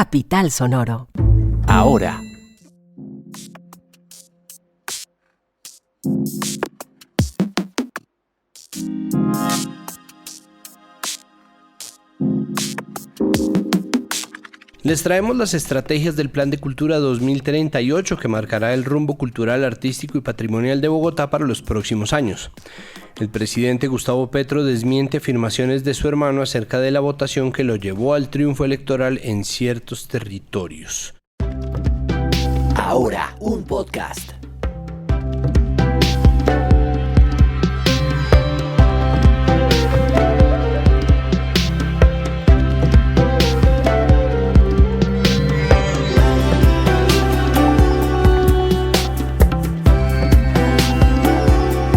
Capital Sonoro. Ahora. Les traemos las estrategias del Plan de Cultura 2038 que marcará el rumbo cultural, artístico y patrimonial de Bogotá para los próximos años. El presidente Gustavo Petro desmiente afirmaciones de su hermano acerca de la votación que lo llevó al triunfo electoral en ciertos territorios. Ahora, un podcast.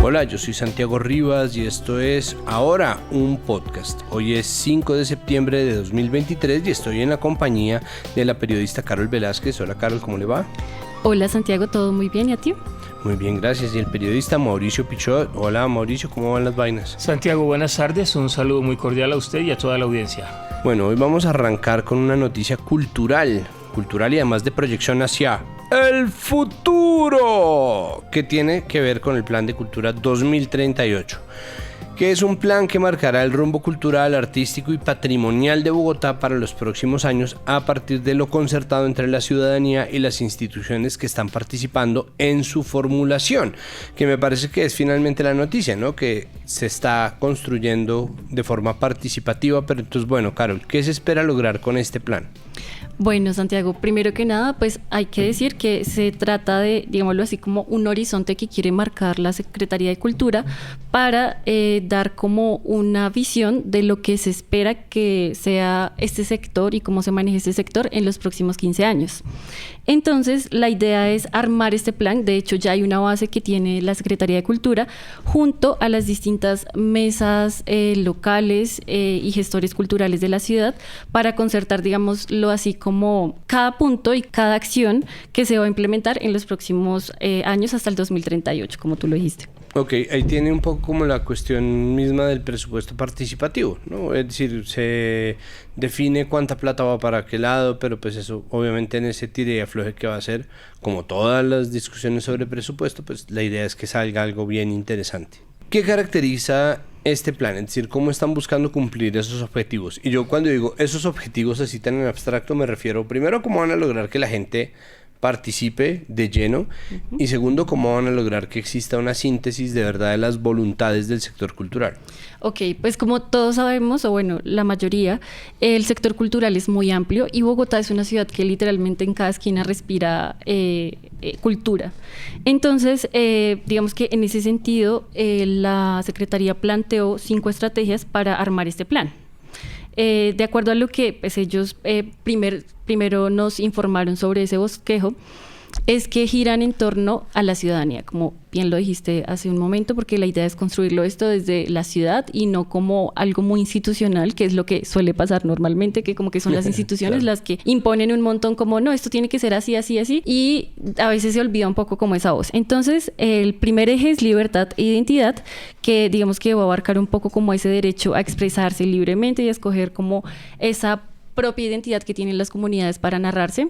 Hola, yo soy Santiago Rivas y esto es Ahora, un podcast. Hoy es 5 de septiembre de 2023 y estoy en la compañía de la periodista Carol Velázquez. Hola Carol, ¿cómo le va? Hola Santiago, ¿todo muy bien? ¿Y a ti? Muy bien, gracias. Y el periodista Mauricio Pichot. Hola Mauricio, ¿cómo van las vainas? Santiago, buenas tardes. Un saludo muy cordial a usted y a toda la audiencia. Bueno, hoy vamos a arrancar con una noticia cultural y además de proyección hacia el futuro, que tiene que ver con el Plan de Cultura 2038, que es un plan que marcará el rumbo cultural, artístico y patrimonial de Bogotá para los próximos años a partir de lo concertado entre la ciudadanía y las instituciones que están participando en su formulación, que me parece que es finalmente la noticia, ¿no? Que se está construyendo de forma participativa, pero entonces, bueno, Carol, ¿qué se espera lograr con este plan? Bueno, Santiago, primero que nada, pues hay que decir que se trata de, digámoslo así, como un horizonte que quiere marcar la Secretaría de Cultura para dar como una visión de lo que se espera que sea este sector y cómo se maneje este sector en los próximos 15 años. Entonces, la idea es armar este plan. De hecho, ya hay una base que tiene la Secretaría de Cultura junto a las distintas mesas locales y gestores culturales de la ciudad para concertar, digámoslo así, como cada punto y cada acción que se va a implementar en los próximos años hasta el 2038, como tú lo dijiste. Ok, ahí tiene un poco como la cuestión misma del presupuesto participativo, ¿no? Es decir, se define cuánta plata va para qué lado, pero pues eso obviamente en ese tire y afloje que va a ser, como todas las discusiones sobre presupuesto, pues la idea es que salga algo bien interesante. ¿Qué caracteriza este plan? Es decir, ¿cómo están buscando cumplir esos objetivos? Y yo cuando digo esos objetivos así tan en abstracto me refiero primero a cómo van a lograr que la gente participe de lleno y segundo, cómo van a lograr que exista una síntesis de verdad de las voluntades del sector cultural. Ok, pues como todos sabemos, o bueno, la mayoría, el sector cultural es muy amplio y Bogotá es una ciudad que literalmente en cada esquina respira cultura. Entonces, digamos que en ese sentido, la Secretaría planteó 5 estrategias para armar este plan. De acuerdo a lo que pues, ellos primero nos informaron sobre ese bosquejo, es que giran en torno a la ciudadanía, como bien lo dijiste hace un momento, porque la idea es construirlo esto desde la ciudad y no como algo muy institucional, que es lo que suele pasar normalmente, que como que son las instituciones claro, las que imponen un montón como, no, esto tiene que ser así, así, así, y a veces se olvida un poco como esa voz. Entonces, el primer eje es libertad e identidad, que digamos que va a abarcar un poco como ese derecho a expresarse libremente y a escoger como esa propia identidad que tienen las comunidades para narrarse.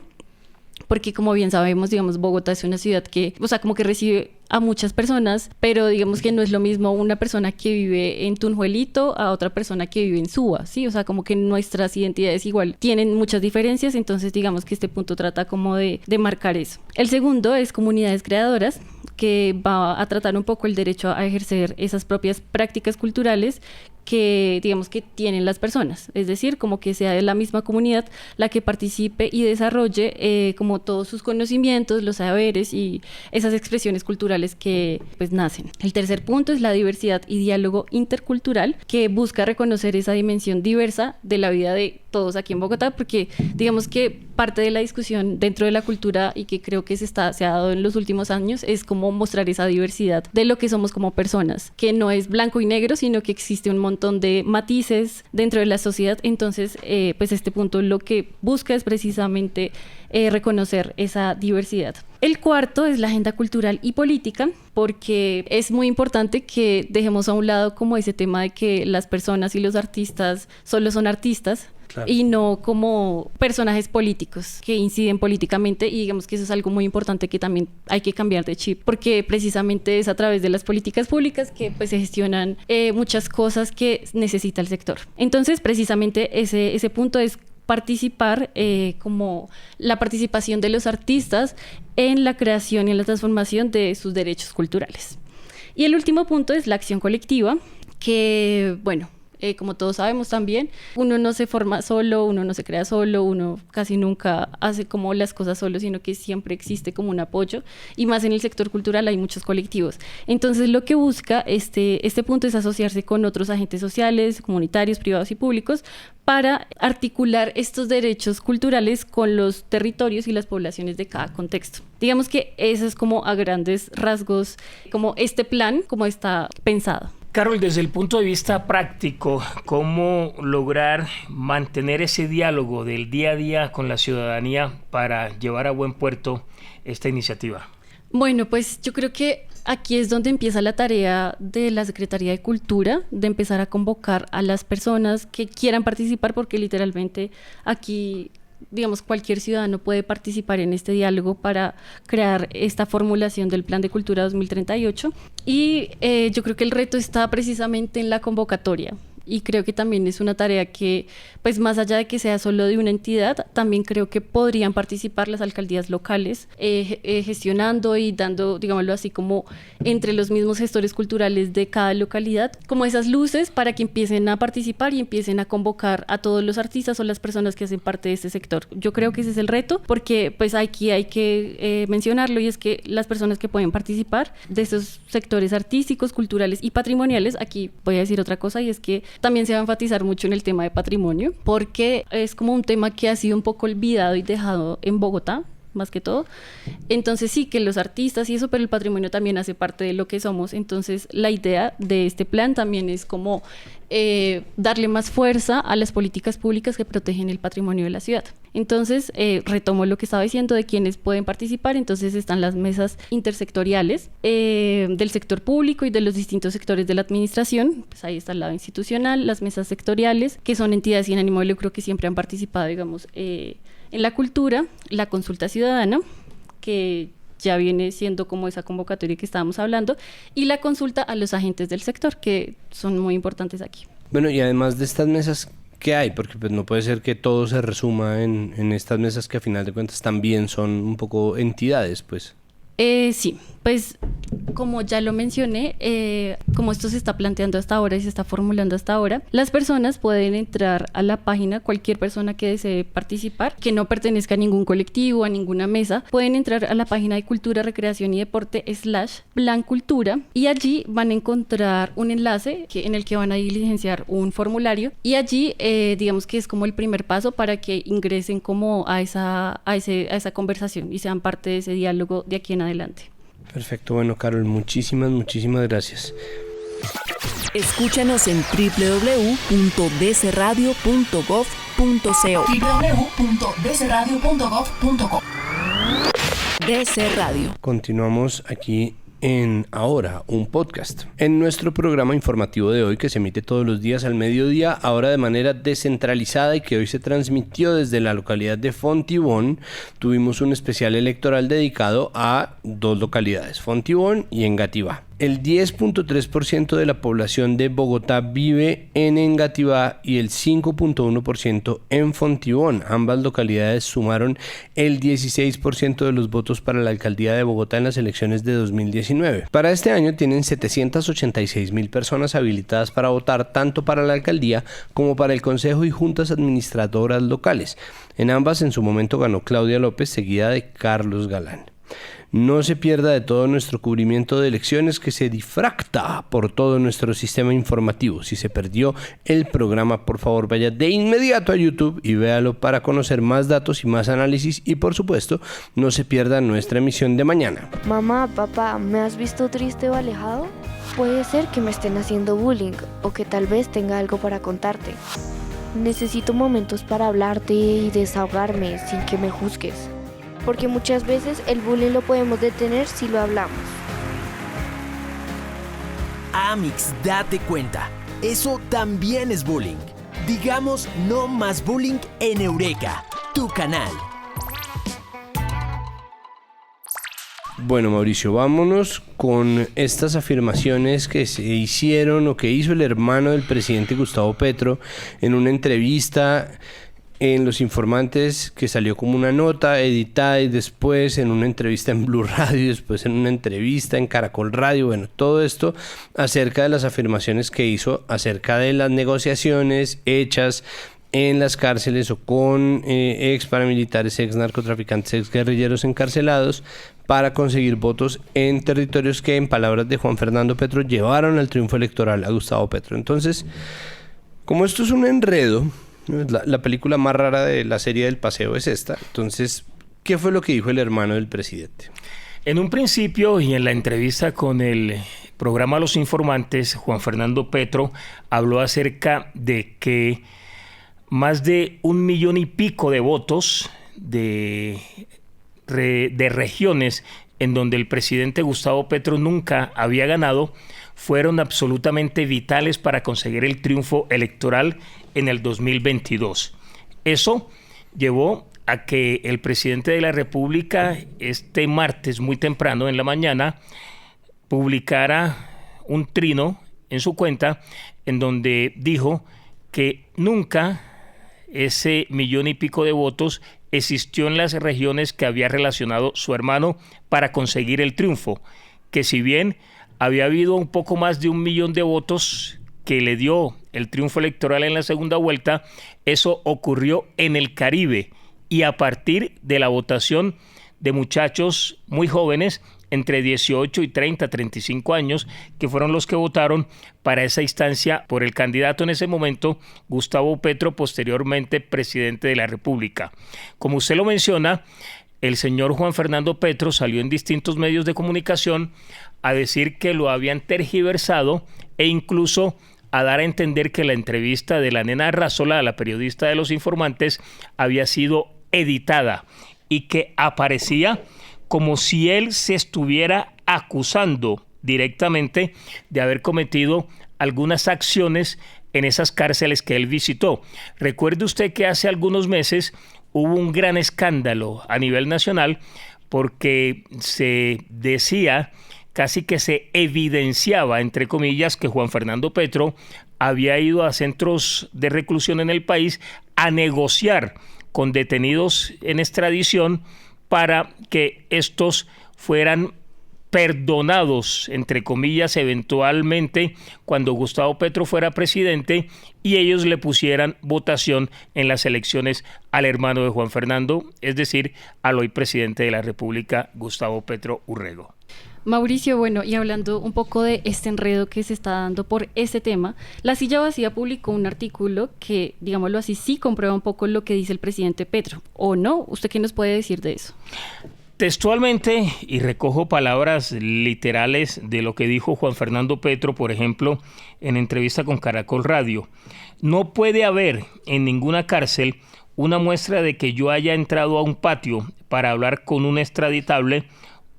Porque como bien sabemos, digamos, Bogotá es una ciudad que, o sea, como que recibe a muchas personas, pero digamos que no es lo mismo una persona que vive en Tunjuelito a otra persona que vive en Suba, ¿sí? O sea, como que nuestras identidades igual tienen muchas diferencias, entonces digamos que este punto trata como de marcar eso. El segundo es comunidades creadoras, que va a tratar un poco el derecho a ejercer esas propias prácticas culturales que digamos que tienen las personas, es decir, como que sea de la misma comunidad la que participe y desarrolle como todos sus conocimientos, los saberes y esas expresiones culturales que pues nacen. El tercer punto es la diversidad y diálogo intercultural, que busca reconocer esa dimensión diversa de la vida de todos aquí en Bogotá, porque digamos que parte de la discusión dentro de la cultura y que creo que se ha dado en los últimos años es como mostrar esa diversidad de lo que somos como personas, que no es blanco y negro, sino que existe un montón de matices dentro de la sociedad. Entonces, pues este punto lo que busca es precisamente reconocer esa diversidad. El cuarto es la agenda cultural y política, porque es muy importante que dejemos a un lado como ese tema de que las personas y los artistas solo son artistas, Claro. y no como personajes políticos que inciden políticamente, y digamos que eso es algo muy importante que también hay que cambiar de chip, porque precisamente es a través de las políticas públicas que pues se gestionan muchas cosas que necesita el sector. Entonces precisamente ese punto es participar, como la participación de los artistas en la creación y en la transformación de sus derechos culturales. Y el último punto es la acción colectiva, que bueno, como todos sabemos también, uno no se forma solo, uno no se crea solo, uno casi nunca hace como las cosas solo, sino que siempre existe como un apoyo, y más en el sector cultural hay muchos colectivos. Entonces lo que busca este punto es asociarse con otros agentes sociales, comunitarios, privados y públicos, para articular estos derechos culturales con los territorios y las poblaciones de cada contexto. Digamos que eso es como a grandes rasgos, como este plan, como está pensado. Carol, desde el punto de vista práctico, ¿cómo lograr mantener ese diálogo del día a día con la ciudadanía para llevar a buen puerto esta iniciativa? Bueno, pues yo creo que aquí es donde empieza la tarea de la Secretaría de Cultura, de empezar a convocar a las personas que quieran participar, porque literalmente aquí, digamos, cualquier ciudadano puede participar en este diálogo para crear esta formulación del Plan de Cultura 2038. Y yo creo que el reto está precisamente en la convocatoria. Y creo que también es una tarea que, pues más allá de que sea solo de una entidad, también creo que podrían participar las alcaldías locales, gestionando y dando, digámoslo así, como entre los mismos gestores culturales de cada localidad, como esas luces para que empiecen a participar y empiecen a convocar a todos los artistas o las personas que hacen parte de este sector. Yo creo que ese es el reto, porque pues aquí hay que mencionarlo, y es que las personas que pueden participar de estos sectores artísticos, culturales y patrimoniales, aquí voy a decir otra cosa, y es que también se va a enfatizar mucho en el tema de patrimonio, porque es como un tema que ha sido un poco olvidado y dejado en Bogotá, más que todo. Entonces sí, que los artistas y eso, pero el patrimonio también hace parte de lo que somos. Entonces la idea de este plan también es como darle más fuerza a las políticas públicas que protegen el patrimonio de la ciudad. Entonces retomo lo que estaba diciendo de quienes pueden participar. Entonces están las mesas intersectoriales del sector público y de los distintos sectores de la administración. Pues ahí está el lado institucional, las mesas sectoriales, que son entidades sin ánimo de lucro que siempre han participado, digamos, en la cultura, la consulta ciudadana, que ya viene siendo como esa convocatoria que estábamos hablando, y la consulta a los agentes del sector, que son muy importantes aquí. Bueno, y además de estas mesas, ¿qué hay? Porque pues no puede ser que todo se resuma en estas mesas, que a final de cuentas también son un poco entidades, pues. Sí, pues como ya lo mencioné, como esto se está planteando hasta ahora y se está formulando hasta ahora, las personas pueden entrar a la página, cualquier persona que desee participar, que no pertenezca a ningún colectivo, a ninguna mesa, pueden entrar a la página de Cultura, Recreación y Deporte /Plan Cultura, y allí van a encontrar un enlace en el que van a diligenciar un formulario, y allí digamos que es como el primer paso para que ingresen como a esa conversación y sean parte de ese diálogo de aquí en adelante. Perfecto, bueno, Carol, muchísimas gracias. Escúchanos en www.dcradio.gov.co. www.dcradio.gov.co. DC Radio. Continuamos aquí en Ahora, un podcast. En nuestro programa informativo de hoy, que se emite todos los días al mediodía, ahora de manera descentralizada, y que hoy se transmitió desde la localidad de Fontibón, tuvimos un especial electoral dedicado a dos localidades, Fontibón y Engativá. El 10.3% de la población de Bogotá vive en Engativá y el 5.1% en Fontibón. Ambas localidades sumaron el 16% de los votos para la alcaldía de Bogotá en las elecciones de 2019. Para este año tienen 786.000 personas habilitadas para votar, tanto para la alcaldía como para el consejo y juntas administradoras locales. En ambas en su momento ganó Claudia López, seguida de Carlos Galán. No se pierda de todo nuestro cubrimiento de elecciones, que se difracta por todo nuestro sistema informativo. Si se perdió el programa, por favor vaya de inmediato a YouTube y véalo para conocer más datos y más análisis, y por supuesto no se pierda nuestra emisión de mañana. Mamá, papá, ¿me has visto triste o alejado? Puede ser que me estén haciendo bullying o que tal vez tenga algo para contarte. Necesito momentos para hablarte y desahogarme sin que me juzgues. Porque muchas veces el bullying lo podemos detener si lo hablamos. Amix, date cuenta, eso también es bullying. Digamos no más bullying en Eureka, tu canal. Bueno, Mauricio, vámonos con estas afirmaciones que se hicieron o que hizo el hermano del presidente Gustavo Petro en una entrevista en Los Informantes, que salió como una nota editada, y después en una entrevista en Blue Radio, después en una entrevista en Caracol Radio. Bueno, todo esto acerca de las afirmaciones que hizo acerca de las negociaciones hechas en las cárceles o con ex paramilitares, ex narcotraficantes, ex guerrilleros encarcelados para conseguir votos en territorios que, en palabras de Juan Fernando Petro, llevaron al triunfo electoral a Gustavo Petro. Entonces, como esto es un enredo, la película más rara de la serie del paseo es esta. Entonces, ¿qué fue lo que dijo el hermano del presidente? En un principio y en la entrevista con el programa Los Informantes, Juan Fernando Petro habló acerca de que más de 1,5 millones de votos de regiones en donde el presidente Gustavo Petro nunca había ganado fueron absolutamente vitales para conseguir el triunfo electoral en el 2022. Eso llevó a que el presidente de la República este martes muy temprano en la mañana publicara un trino en su cuenta en donde dijo que nunca ese 1,5 millones de votos existió en las regiones que había relacionado su hermano para conseguir el triunfo, que si bien había habido un poco más de 1 millón de votos que le dio el triunfo electoral en la segunda vuelta, eso ocurrió en el Caribe y a partir de la votación de muchachos muy jóvenes entre 18 y 35 años, que fueron los que votaron para esa instancia por el candidato en ese momento, Gustavo Petro, posteriormente presidente de la República. Como usted lo menciona, el señor Juan Fernando Petro salió en distintos medios de comunicación a decir que lo habían tergiversado e incluso a dar a entender que la entrevista de la nena Arrazola, la periodista de Los Informantes, había sido editada y que aparecía como si él se estuviera acusando directamente de haber cometido algunas acciones en esas cárceles que él visitó. Recuerde usted que hace algunos meses hubo un gran escándalo a nivel nacional porque se decía, casi que se evidenciaba, entre comillas, que Juan Fernando Petro había ido a centros de reclusión en el país a negociar con detenidos en extradición para que estos fueran perdonados, entre comillas, eventualmente cuando Gustavo Petro fuera presidente y ellos le pusieran votación en las elecciones al hermano de Juan Fernando, es decir, al hoy presidente de la República, Gustavo Petro Urrego. Mauricio, bueno, y hablando un poco de este enredo que se está dando por este tema, La Silla Vacía publicó un artículo que, digámoslo así, sí comprueba un poco lo que dice el presidente Petro, ¿o no? ¿Usted qué nos puede decir de eso? Textualmente, y recojo palabras literales de lo que dijo Juan Fernando Petro, por ejemplo, en entrevista con Caracol Radio, no puede haber en ninguna cárcel una muestra de que yo haya entrado a un patio para hablar con un extraditable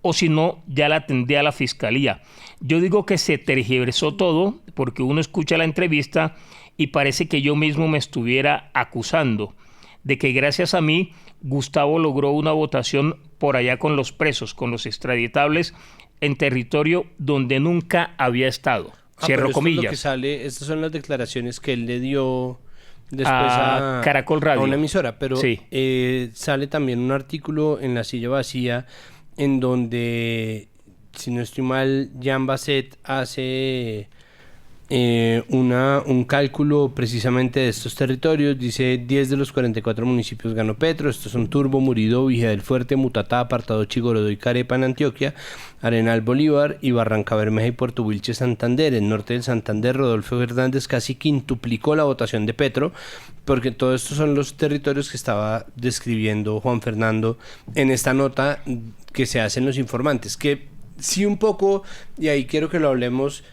o si no, ya la tendría a la fiscalía. Yo digo que se tergiversó todo porque uno escucha la entrevista y parece que yo mismo me estuviera acusando de que gracias a mí Gustavo logró una votación por allá con los presos, con los extraditables en territorio donde nunca había estado. Cierro comillas. Es lo que sale, estas son las declaraciones que él le dio después a Caracol Radio, a una emisora, pero sí. Sale también un artículo en La Silla Vacía en donde, si no estoy mal, Jean Basset hace un cálculo precisamente de estos territorios. Dice: 10 de los 44 municipios ganó Petro. Estos son Turbo, Muridó, Villa del Fuerte, Mutatá, Apartado, Chigorodó y Carepa en Antioquia, Arenal, Bolívar y Barranca Bermeja y Puerto Wilches, Santander. En norte del Santander, Rodolfo Hernández casi quintuplicó la votación de Petro, porque todos estos son los territorios que estaba describiendo Juan Fernando en esta nota que se hace en Los Informantes, que sí un poco, y ahí quiero que lo hablemos,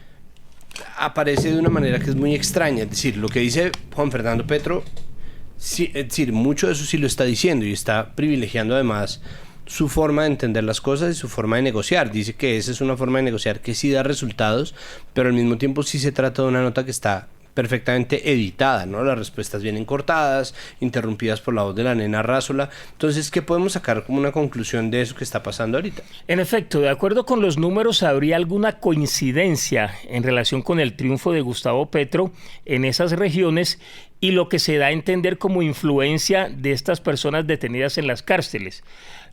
aparece de una manera que es muy extraña. Es decir, lo que dice Juan Fernando Petro, sí, es decir, mucho de eso sí lo está diciendo y está privilegiando además su forma de entender las cosas y su forma de negociar. Dice que esa es una forma de negociar que sí da resultados, pero al mismo tiempo sí se trata de una nota que está perfectamente editada, ¿no? Las respuestas vienen cortadas, interrumpidas por la voz de la nena Rásola. Entonces, ¿qué podemos sacar como una conclusión de eso que está pasando ahorita? En efecto, de acuerdo con los números, habría alguna coincidencia en relación con el triunfo de Gustavo Petro en esas regiones y lo que se da a entender como influencia de estas personas detenidas en las cárceles.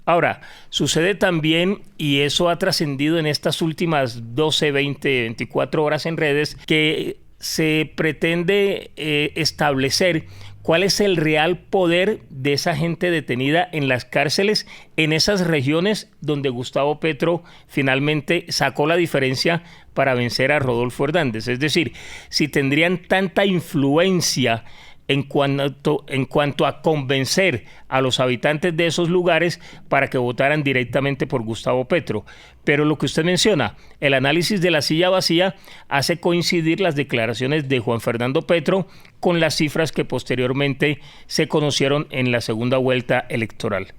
Ahora, sucede también, y eso ha trascendido en estas últimas 12, 20, 24 horas en redes, que se pretende establecer cuál es el real poder de esa gente detenida en las cárceles en esas regiones donde Gustavo Petro finalmente sacó la diferencia para vencer a Rodolfo Hernández. Es decir, si tendrían tanta influencia en cuanto a convencer a los habitantes de esos lugares para que votaran directamente por Gustavo Petro. Pero lo que usted menciona, el análisis de la silla vacía hace coincidir las declaraciones de Juan Fernando Petro con las cifras que posteriormente se conocieron en la segunda vuelta electoral.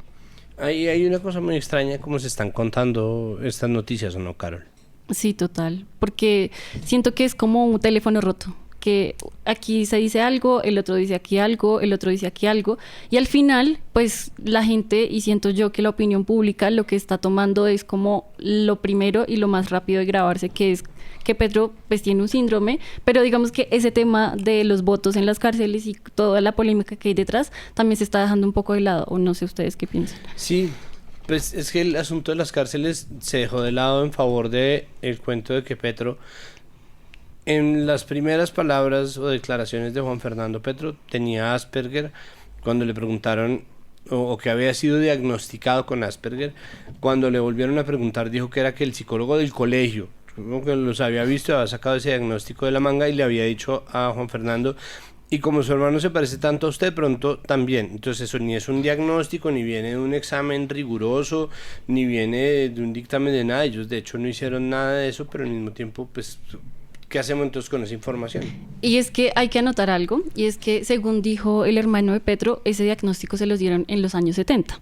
Ahí hay una cosa muy extraña, cómo se están contando estas noticias, ¿o no, Carol? Sí, total, porque siento que es como un teléfono roto, que aquí se dice algo, el otro dice aquí algo, el otro dice aquí algo, y al final, pues la gente, y siento yo que la opinión pública lo que está tomando es como lo primero y lo más rápido de grabarse, que es que Petro pues tiene un síndrome, pero digamos que ese tema de los votos en las cárceles y toda la polémica que hay detrás también se está dejando un poco de lado, o no sé ustedes qué piensan. Sí, pues es que el asunto de las cárceles se dejó de lado en favor de el cuento de que Petro, en las primeras palabras o declaraciones de Juan Fernando Petro, tenía Asperger. Cuando le preguntaron o que había sido diagnosticado con Asperger, cuando le volvieron a preguntar dijo que era que el psicólogo del colegio, como que los había visto, había sacado ese diagnóstico de la manga y le había dicho a Juan Fernando, y como su hermano se parece tanto a usted, pronto también. Entonces eso ni es un diagnóstico, ni viene de un examen riguroso, ni viene de un dictamen de nada. Ellos de hecho no hicieron nada de eso, pero al mismo tiempo pues ¿qué hacemos entonces con esa información? Y es que hay que anotar algo, y es que según dijo el hermano de Petro, ese diagnóstico se los dieron en los años 70.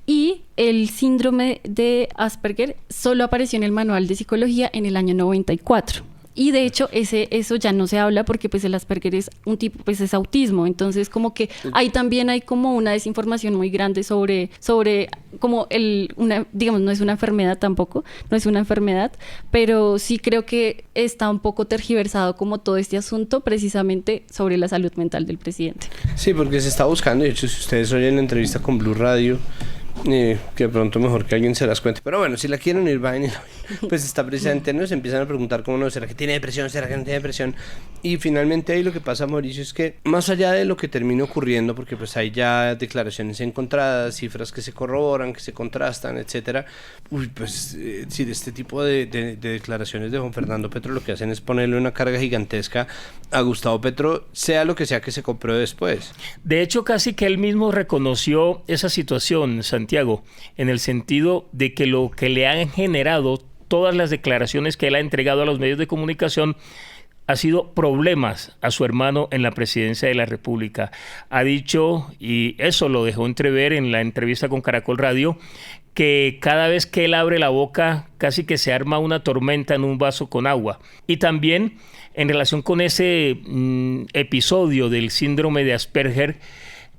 Y el síndrome de Asperger solo apareció en el manual de psicología en el año 94. Y de hecho eso ya no se habla porque pues el Asperger es un tipo, pues es autismo, entonces como que ahí también hay como una desinformación muy grande sobre como digamos, no es una enfermedad tampoco, no es una enfermedad, pero sí creo que está un poco tergiversado como todo este asunto precisamente sobre la salud mental del presidente. Sí, porque se está buscando, de hecho si ustedes oyen la entrevista con Blue Radio, que de pronto mejor que alguien se las cuente, pero bueno, si la quieren ir, vayan, pues está precisamente, ¿no? Se empiezan a preguntar cómo no, ¿será que tiene depresión? ¿Será que no tiene depresión? Y finalmente ahí lo que pasa, Mauricio, es que más allá de lo que termina ocurriendo, porque pues hay ya declaraciones encontradas, cifras que se corroboran, que se contrastan, etcétera, pues sí, de este tipo de declaraciones de Juan Fernando Petro lo que hacen es ponerle una carga gigantesca a Gustavo Petro, sea lo que sea que se compró después. De hecho, casi que él mismo reconoció esa situación, Santiago, en el sentido de que lo que le han generado todas las declaraciones que él ha entregado a los medios de comunicación ha sido problemas a su hermano en la presidencia de la República. Ha dicho, y eso lo dejó entrever en la entrevista con Caracol Radio, que cada vez que él abre la boca casi que se arma una tormenta en un vaso con agua. Y también en relación con ese episodio del síndrome de Asperger,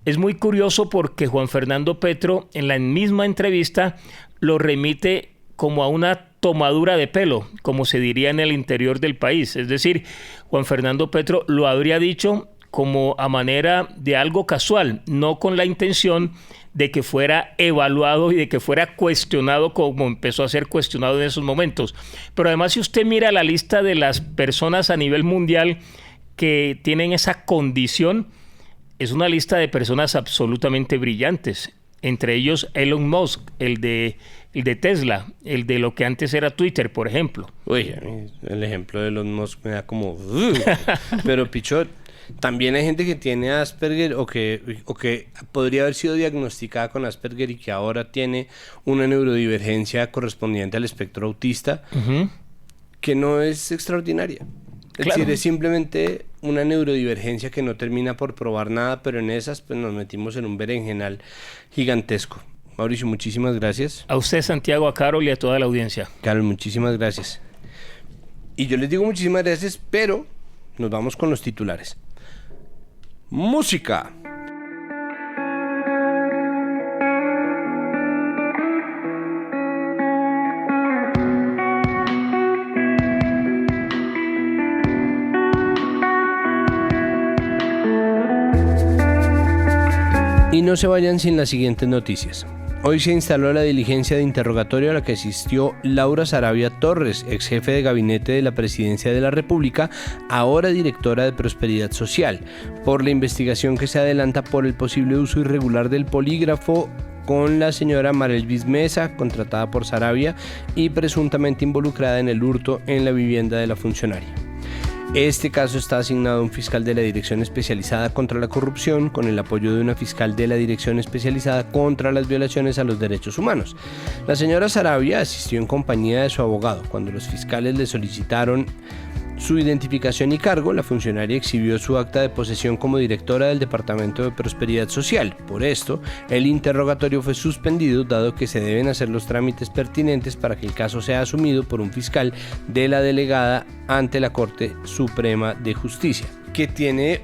es muy curioso porque Juan Fernando Petro en la misma entrevista lo remite como a una tomadura de pelo, como se diría en el interior del país. Es decir, Juan Fernando Petro lo habría dicho como a manera de algo casual, no con la intención de que fuera evaluado y de que fuera cuestionado como empezó a ser cuestionado en esos momentos. Pero además, si usted mira la lista de las personas a nivel mundial que tienen esa condición, es una lista de personas absolutamente brillantes. Entre ellos Elon Musk, el de Tesla, el de lo que antes era Twitter, por ejemplo. Uy, a mí el ejemplo de Elon Musk me da como... Pero Pichot, también hay gente que tiene Asperger o que podría haber sido diagnosticada con Asperger y que ahora tiene una neurodivergencia correspondiente al espectro autista, que no es extraordinaria. Es decir, es simplemente una neurodivergencia que no termina por probar nada, pero en esas pues nos metimos en un berenjenal gigantesco. Mauricio, muchísimas gracias. A usted, Santiago, a Carol y a toda la audiencia. Carol, muchísimas gracias. Y yo les digo muchísimas gracias, pero nos vamos con los titulares. Música. Y no se vayan sin las siguientes noticias. Hoy se instaló la diligencia de interrogatorio a la que asistió Laura Sarabia Torres, ex jefe de gabinete de la Presidencia de la República, ahora directora de Prosperidad Social, por la investigación que se adelanta por el posible uso irregular del polígrafo con la señora Marelvis Mesa, contratada por Sarabia y presuntamente involucrada en el hurto en la vivienda de la funcionaria. Este caso está asignado a un fiscal de la Dirección Especializada contra la Corrupción con el apoyo de una fiscal de la Dirección Especializada contra las Violaciones a los Derechos Humanos. La señora Sarabia asistió en compañía de su abogado. Cuando los fiscales le solicitaron su identificación y cargo, la funcionaria exhibió su acta de posesión como directora del Departamento de Prosperidad Social. Por esto, el interrogatorio fue suspendido, dado que se deben hacer los trámites pertinentes para que el caso sea asumido por un fiscal de la delegada ante la Corte Suprema de Justicia, que tiene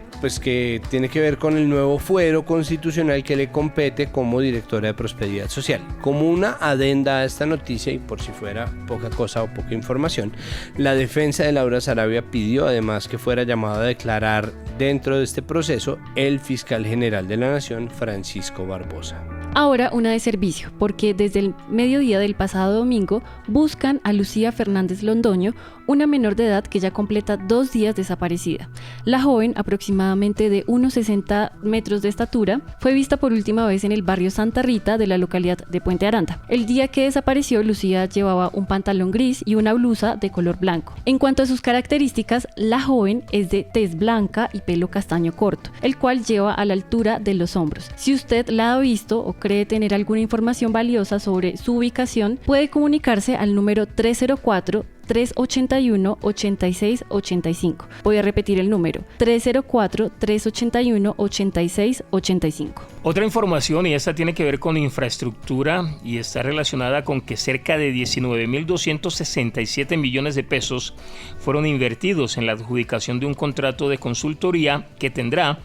que ver con el nuevo fuero constitucional que le compete como directora de Prosperidad Social. Como una adenda a esta noticia, y por si fuera poca cosa o poca información, la defensa de Laura Sarabia pidió además que fuera llamado a declarar dentro de este proceso el fiscal general de la Nación, Francisco Barbosa. Ahora una de servicio, porque desde el mediodía del pasado domingo buscan a Lucía Fernández Londoño, una menor de edad que ya completa 2 días desaparecida. La joven, aproximadamente de unos 60 metros de estatura, fue vista por última vez en el barrio Santa Rita de la localidad de Puente Aranda. El día que desapareció, Lucía llevaba un pantalón gris y una blusa de color blanco. En cuanto a sus características, la joven es de tez blanca y pelo castaño corto, el cual lleva a la altura de los hombros. Si usted la ha visto o cree tener alguna información valiosa sobre su ubicación, puede comunicarse al número 304-381-8685. Voy a repetir el número: 304-381-8685. Otra información, y esta tiene que ver con infraestructura y está relacionada con que cerca de 19.267 millones de pesos fueron invertidos en la adjudicación de un contrato de consultoría que tendrá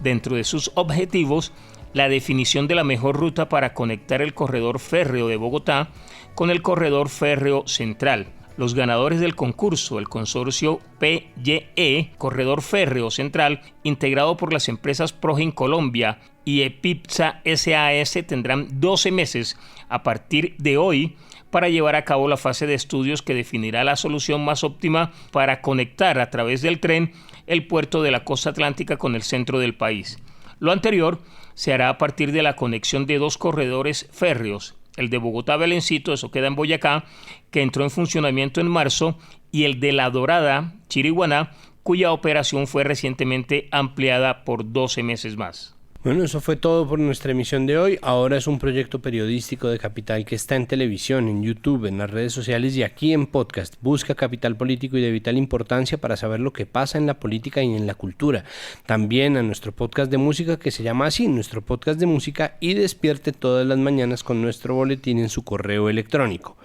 dentro de sus objetivos la definición de la mejor ruta para conectar el corredor férreo de Bogotá con el corredor férreo central. Los ganadores del concurso, el consorcio PYE, Corredor Férreo Central, integrado por las empresas Progen Colombia y Epipsa SAS, tendrán 12 meses a partir de hoy para llevar a cabo la fase de estudios que definirá la solución más óptima para conectar a través del tren el puerto de la costa atlántica con el centro del país. Lo anterior se hará a partir de la conexión de 2 corredores férreos, el de Bogotá-Belencito, eso queda en Boyacá, que entró en funcionamiento en marzo, y el de La Dorada, Chiriguaná, cuya operación fue recientemente ampliada por 12 meses más. Bueno, eso fue todo por nuestra emisión de hoy. Ahora es un proyecto periodístico de Capital que está en televisión, en YouTube, en las redes sociales y aquí en podcast. Busca Capital Político y de vital importancia para saber lo que pasa en la política y en la cultura. También a nuestro podcast de música que se llama así, nuestro podcast de música, y despierte todas las mañanas con nuestro boletín en su correo electrónico.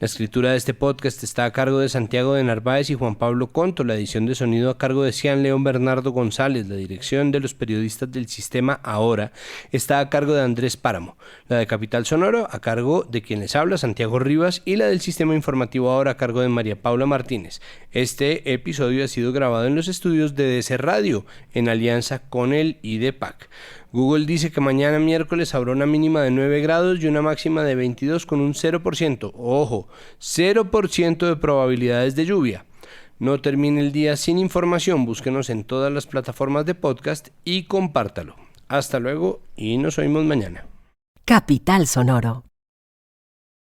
La escritura de este podcast está a cargo de Santiago de Narváez y Juan Pablo Conto, la edición de sonido a cargo de Cian León Bernardo González, la dirección de los periodistas del Sistema Ahora está a cargo de Andrés Páramo, la de Capital Sonoro a cargo de quien les habla, Santiago Rivas, y la del Sistema Informativo Ahora a cargo de María Paula Martínez. Este episodio ha sido grabado en los estudios de DC Radio, en alianza con el IDEPAC. Google dice que mañana miércoles habrá una mínima de 9 grados y una máxima de 22 con un 0%, ojo, 0% de probabilidades de lluvia. No termine el día sin información, búsquenos en todas las plataformas de podcast y compártalo. Hasta luego y nos oímos mañana. Capital Sonoro.